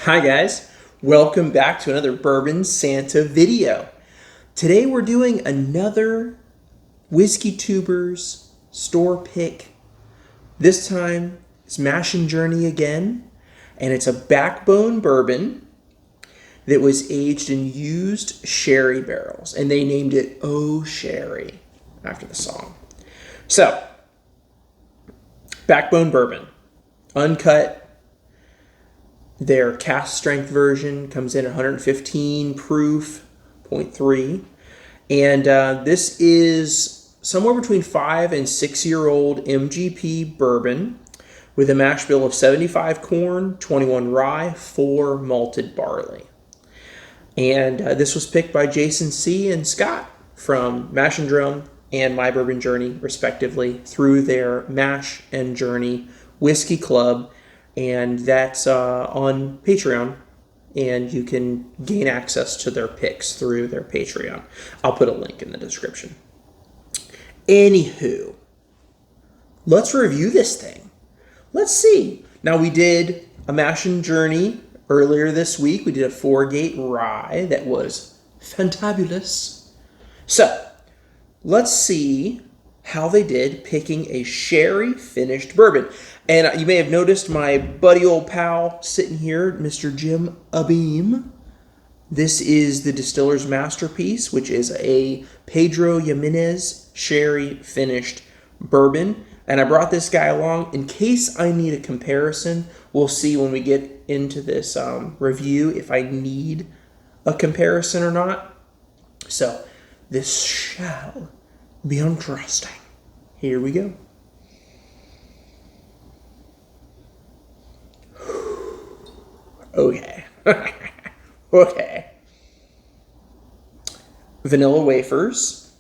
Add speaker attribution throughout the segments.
Speaker 1: Hi guys, welcome back to another Bourbon Santa video. Today we're doing another Whiskey Tubers store pick. This time it's Mash and Journey again, and it's a backbone bourbon that was aged in used sherry barrels, and they named it Oh Sherry after the song. So, backbone bourbon, uncut. Their cast strength version comes in at 115 proof, 0.3. And this is somewhere between 5 and 6 year old MGP bourbon with a mash bill of 75 corn, 21 rye, 4 malted barley. And this was picked by Jason C. and Scott from Mash and Drum and My Bourbon Journey, respectively, through their Mash and Journey WhiskeyClub. And that's on Patreon, and you can gain access to their picks through their Patreon. I'll put a link in the description. Anywho, let's review this thing. Let's see. Now, we did a Mash and Journey earlier this week. We did a 4-gate rye that was fantabulous. So, let's see how they did picking a sherry finished bourbon. And you may have noticed my buddy old pal sitting here, Mr. Jim Abeam. This is the Distiller's Masterpiece, which is a Pedro Jimenez sherry finished bourbon. And I brought this guy along in case I need a comparison. We'll see when we get into this review if I need a comparison or not. So this shall be interesting. Here we go. Okay. Okay. Vanilla wafers,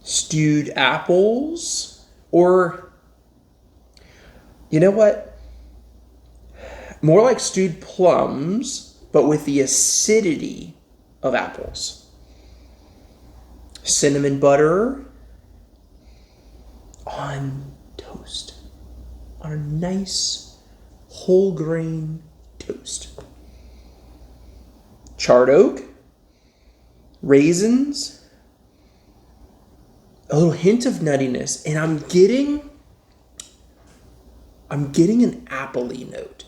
Speaker 1: stewed apples, or you know what? More like stewed plums, but with the acidity of apples. Cinnamon butter on toast. On a nice whole grain toast. Charred oak, raisins, a little hint of nuttiness, and I'm getting an apple-y note.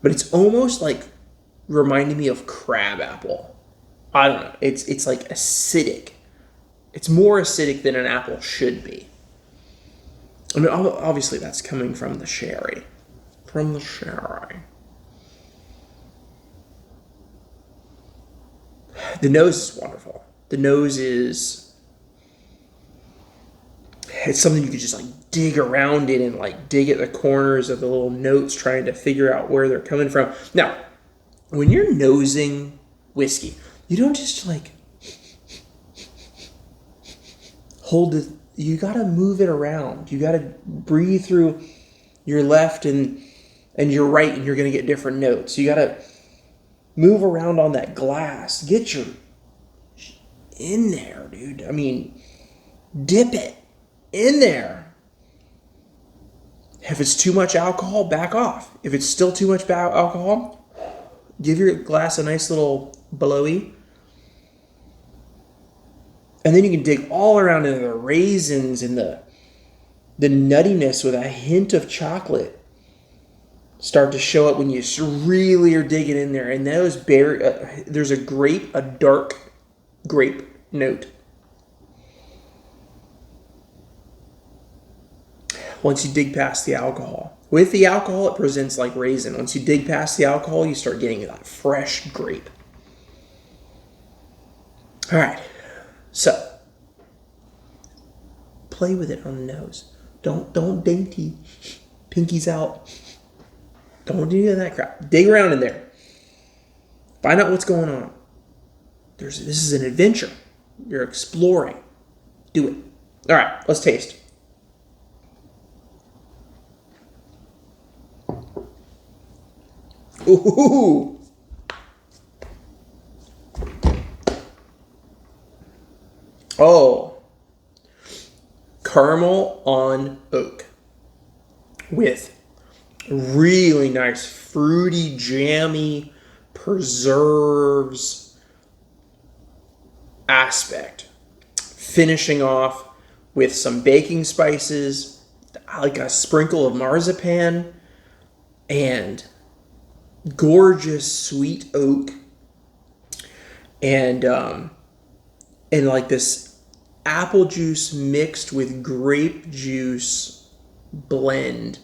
Speaker 1: But it's almost like reminding me of crab apple. I don't know. It's like acidic. It's more acidic than an apple should be. I mean, obviously that's coming from the sherry. From the sherry. The nose is wonderful. The nose is... It's something you could just like dig around in and like dig at the corners of the little notes trying to figure out where they're coming from. Now, when you're nosing whiskey, you don't just like hold it. You got to move it around. You got to breathe through your left and your right, and you're going to get different notes. You got to move around on that glass. Get your in there, dude. I mean, dip it in there. If it's too much alcohol, back off. If it's still too much alcohol, give your glass a nice little blowy. And then you can dig all around into the raisins and the nuttiness with a hint of chocolate start to show up when you really are digging in there. And those berry, there's a dark grape note. Once you dig past the alcohol. With the alcohol, it presents like raisin. Once you dig past the alcohol, you start getting that fresh grape. All right. So, play with it on the nose. Don't dainty. Pinkies out. Don't do any of that crap. Dig around in there. Find out what's going on. This is an adventure. You're exploring. Do it. All right, let's taste. Ooh. Oh. Caramel on oak with Really nice, fruity, jammy, preserves aspect. Finishing off with some baking spices, like a sprinkle of marzipan, and gorgeous sweet oak, and like this apple juice mixed with grape juice blend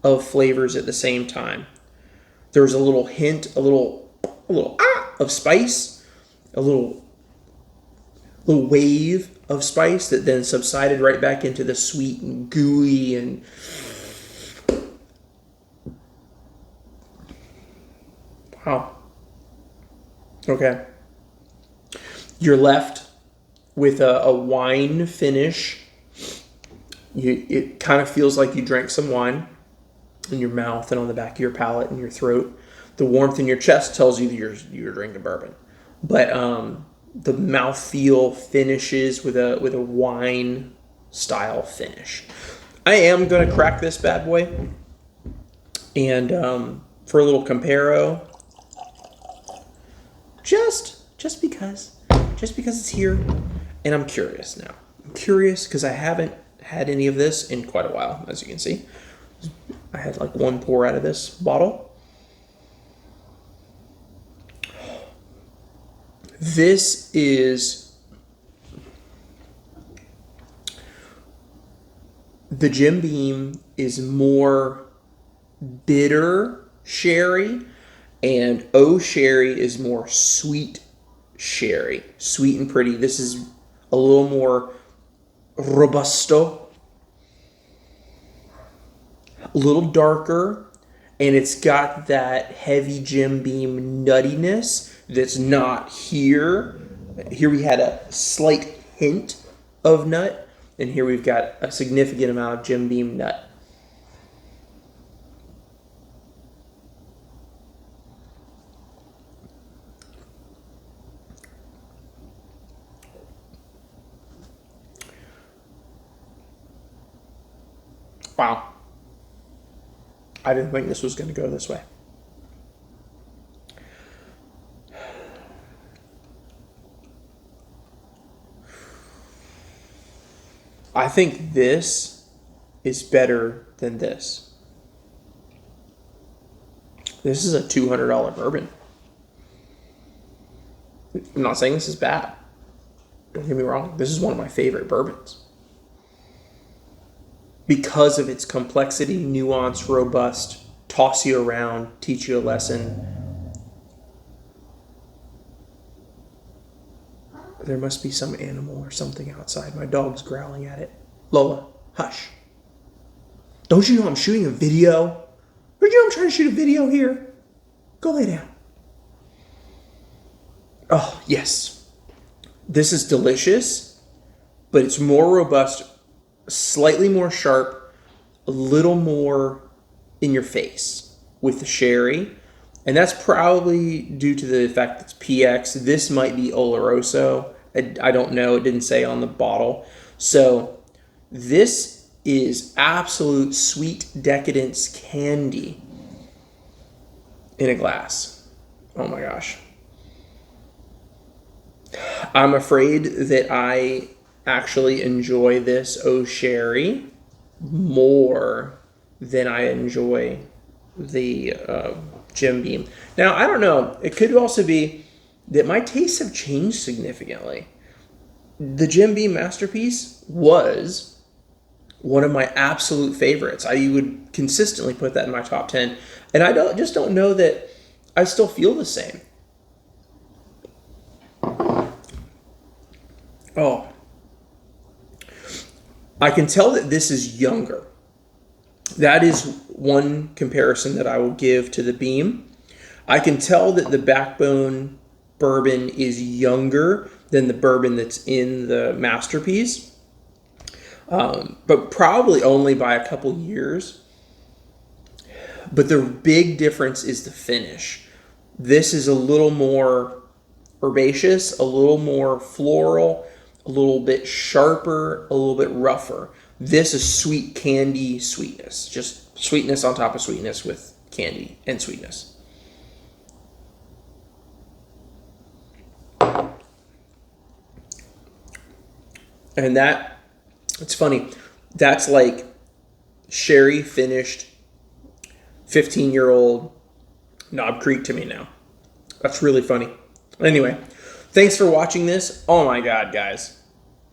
Speaker 1: of flavors at the same time. There's a little hint, a little of spice, a little wave of spice that then subsided right back into the sweet and gooey and wow. Okay. You're left with a wine finish. It kind of feels like you drank some wine in your mouth and on the back of your palate and your throat. The warmth in your chest tells you that you're drinking bourbon. But the mouthfeel finishes with a wine style finish. I am going to crack this bad boy. And for a little comparo, just because it's here, and I'm curious now. I'm curious because I haven't had any of this in quite a while, as you can see. I had like one pour out of this bottle. This is the Jim Beam is more bitter sherry, and O Sherry is more sweet sherry, sweet and pretty. This is a little more robusto, a little darker, and it's got that heavy Jim Beam nuttiness that's not here. Here we had a slight hint of nut, and here we've got a significant amount of Jim Beam nut. Wow. I didn't think this was going to go this way. I think this is better than this. This is a $200 bourbon. I'm not saying this is bad. Don't get me wrong. This is one of my favorite bourbons. Because of its complexity, nuance, robust, toss you around, teach you a lesson. There must be some animal or something outside. My dog's growling at it. Lola, hush. Don't you know I'm shooting a video? Don't you know I'm trying to shoot a video here? Go lay down. Oh, yes. This is delicious, but it's more robust, slightly more sharp, a little more in your face with the sherry. And that's probably due to the fact that it's PX. This might be Oloroso. I don't know. It didn't say on the bottle. So this is absolute sweet decadence candy in a glass. Oh my gosh. I'm afraid that I actually enjoy this O Sherry more than I enjoy the Jim Beam. Now, I don't know. It could also be that my tastes have changed significantly. The Jim Beam Masterpiece was one of my absolute favorites. I would consistently put that in my top 10. And I just don't know that I still feel the same. Oh. I can tell that this is younger. That is one comparison that I will give to the Beam. I can tell that the Backbone bourbon is younger than the bourbon that's in the Masterpiece, but probably only by a couple years. But the big difference is the finish. This is a little more herbaceous, a little more floral, a little bit sharper, a little bit rougher. This is sweet candy sweetness. Just sweetness on top of sweetness with candy and sweetness. And it's funny. That's like sherry finished 15-year-old Knob Creek to me now. That's really funny. Anyway, thanks for watching this. Oh my God, guys.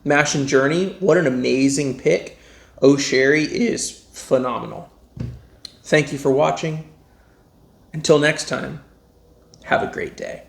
Speaker 1: Mash and Journey, what an amazing pick. Oh Sherry is phenomenal. Thank you for watching. Until next time, have a great day.